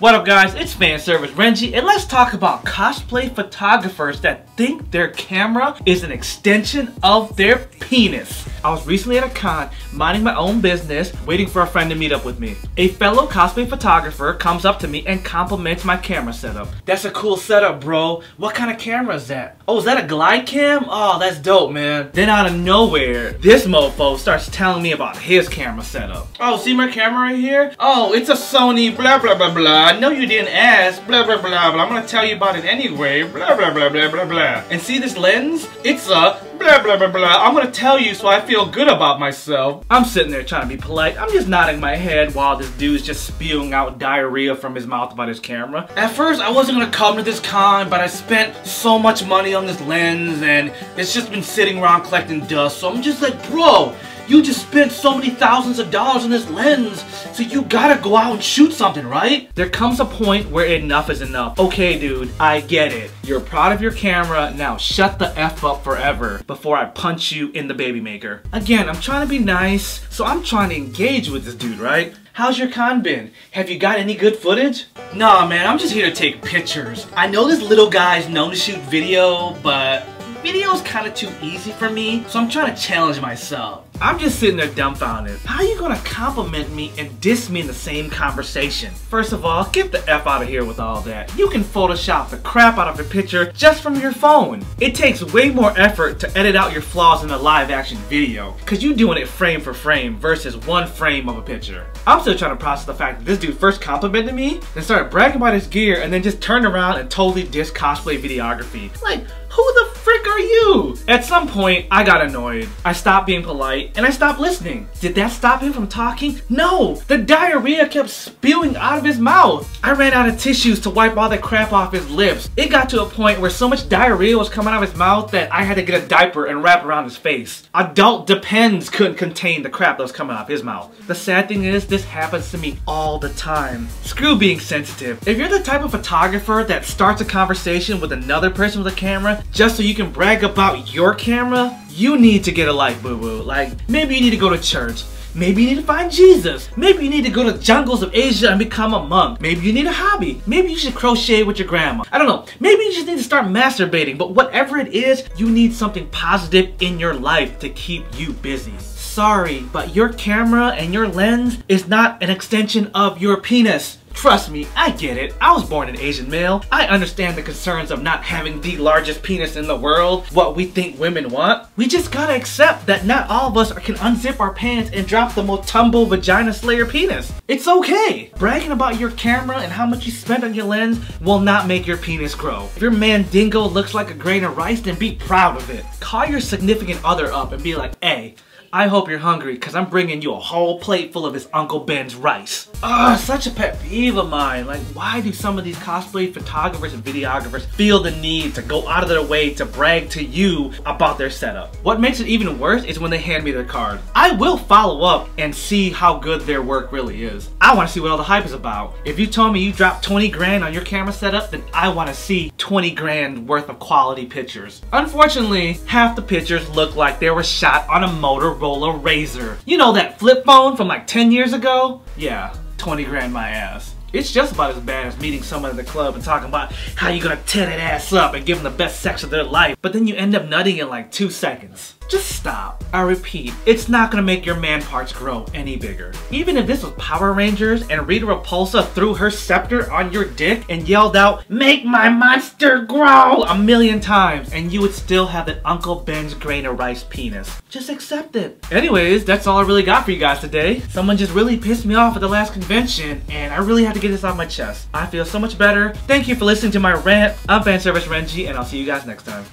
What up guys, it's FanService Renji, and let's talk about cosplay photographers that think their camera is an extension of their penis. I was recently at a con, minding my own business, waiting for a friend to meet up with me. A fellow cosplay photographer comes up to me and compliments my camera setup. That's a cool setup, bro. What kind of camera is that? Oh, is that a glide cam? Oh, that's dope, man. Then out of nowhere, this mofo starts telling me about his camera setup. Oh, see my camera right here? Oh, it's a Sony blah blah blah blah. I know you didn't ask, blah blah blah blah. I'm gonna tell you about it anyway, blah blah blah blah blah blah. And see this lens? It's a blah blah blah blah. I'm gonna tell you so I feel good about myself. I'm sitting there trying to be polite. I'm just nodding my head while this dude's just spewing out diarrhea from his mouth about his camera. At first, I wasn't gonna come to this con, but I spent so much money on this lens and it's just been sitting around collecting dust. So I'm just like, bro, you just spent so many thousands of dollars on this lens, so you gotta go out and shoot something, right? There comes a point where enough is enough. Okay, dude, I get it. You're proud of your camera, now shut the F up forever before I punch you in the baby maker. Again, I'm trying to be nice, so I'm trying to engage with this dude, right? How's your con been? Have you got any good footage? Nah, man, I'm just here to take pictures. I know this little guy's known to shoot video, but video's kind of too easy for me, so I'm trying to challenge myself. I'm just sitting there dumbfounded. How are you gonna compliment me and diss me in the same conversation? First of all, get the F out of here with all that. You can Photoshop the crap out of a picture just from your phone. It takes way more effort to edit out your flaws in a live action video, cause you doing it frame for frame versus one frame of a picture. I'm still trying to process the fact that this dude first complimented me, then started bragging about his gear, and then just turned around and totally dissed cosplay videography. Like, who the frick are you? At some point, I got annoyed. I stopped being polite and I stopped listening. Did that stop him from talking? No! The diarrhea kept spewing out of his mouth. I ran out of tissues to wipe all that crap off his lips. It got to a point where so much diarrhea was coming out of his mouth that I had to get a diaper and wrap around his face. Adult Depends couldn't contain the crap that was coming out of his mouth. The sad thing is, this happens to me all the time. Screw being sensitive. If you're the type of photographer that starts a conversation with another person with a camera just so you can brag about your camera, you need to get a life, boo-boo. Like, maybe you need to go to church. Maybe you need to find Jesus. Maybe you need to go to the jungles of Asia and become a monk. Maybe you need a hobby. Maybe you should crochet with your grandma. I don't know. Maybe you just need to start masturbating. But whatever it is, you need something positive in your life to keep you busy. Sorry, but your camera and your lens is not an extension of your penis. Trust me, I get it. I was born an Asian male. I understand the concerns of not having the largest penis in the world, what we think women want. We just gotta accept that not all of us can unzip our pants and drop the Motumbo vagina slayer penis. It's okay. Bragging about your camera and how much you spent on your lens will not make your penis grow. If your mandingo looks like a grain of rice, then be proud of it. Call your significant other up and be like, hey, I hope you're hungry because I'm bringing you a whole plate full of his Uncle Ben's rice. Ugh, such a pet peeve of mine. Like, why do some of these cosplay photographers and videographers feel the need to go out of their way to brag to you about their setup? What makes it even worse is when they hand me their card. I will follow up and see how good their work really is. I want to see what all the hype is about. If you told me you dropped 20 grand on your camera setup, then I want to see 20 grand worth of quality pictures. Unfortunately, half the pictures look like they were shot on a Motorola Razr. You know that flip phone from like 10 years ago? Yeah, 20 grand my ass. It's just about as bad as meeting someone at the club and talking about how you're gonna tear that ass up and give them the best sex of their life, but then you end up nutting in like 2 seconds. Just stop. I repeat, it's not gonna make your man parts grow any bigger. Even if this was Power Rangers and Rita Repulsa threw her scepter on your dick and yelled out, "Make my monster grow!" a million times, and you would still have that Uncle Ben's grain of rice penis. Just accept it. Anyways, that's all I really got for you guys today. Someone just really pissed me off at the last convention, and I really had to get this off my chest. I feel so much better. Thank you for listening to my rant. I'm FanService Renji, and I'll see you guys next time.